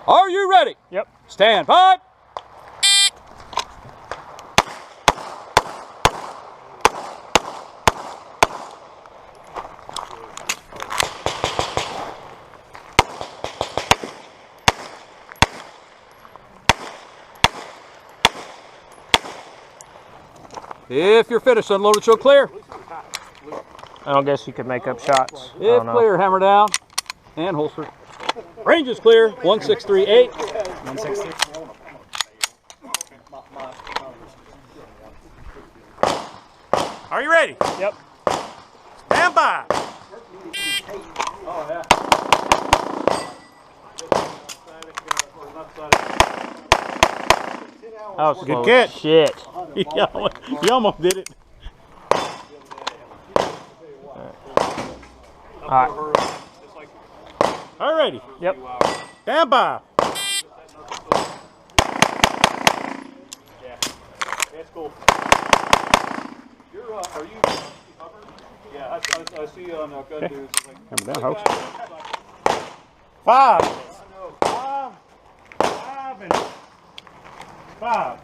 Are you ready? Yep. Stand by. If you're finished, unload and show clear. I don't guess you could make up shots. If clear, hammer down and holster. Range is clear, 1638. 163. Are you ready? Yep. Stand by. That was Good catch. Shit. You almost did it. All right. All righty. Yep. Stand by. Yeah, that's cool. You're, are you covered? Yeah, I see you on gun dudes. Like, Hammer down, host. 5. 5 and 5.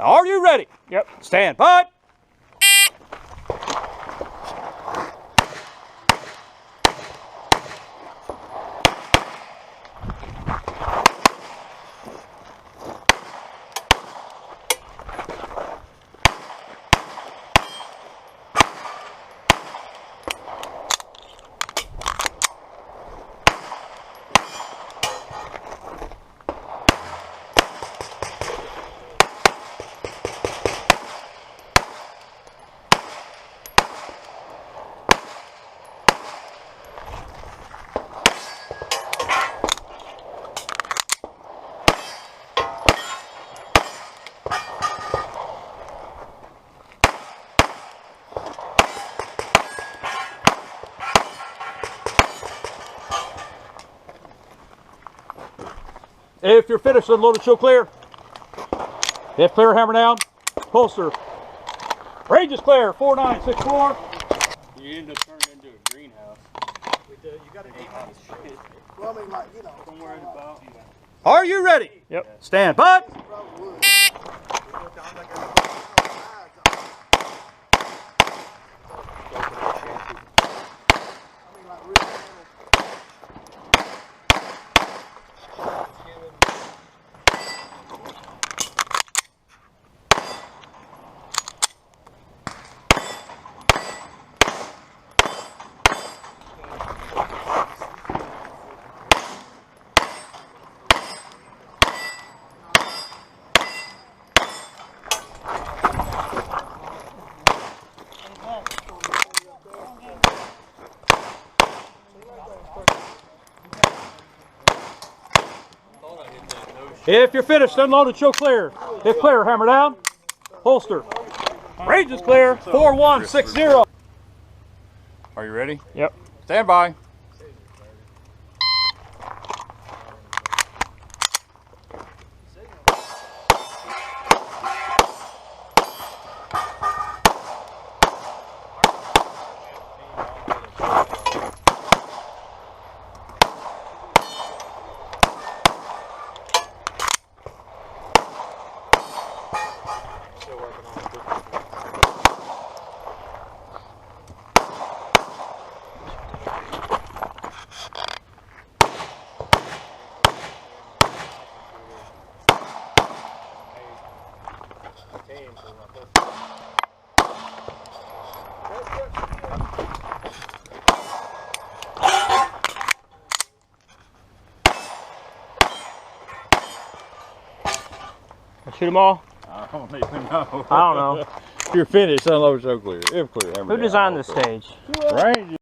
Are you ready? Yep. Stand by. If you're finished, unload and show clear. If clear, hammer down. Holster. Range is clear, 4964. you end up turning into a greenhouse. You got an 8-house shit. Well, I mean, like, you know. Don't worry about. Are you ready? Yep. Stand by. If you're finished, unload and show clear. If clear, hammer down. Holster. Range is clear, 4160. Are you ready? Yep. Stand by. Shoot them all? I don't even know. I don't know. If you're finished, unload and show clear. If clear, hammer down. Who designed this stage? Range.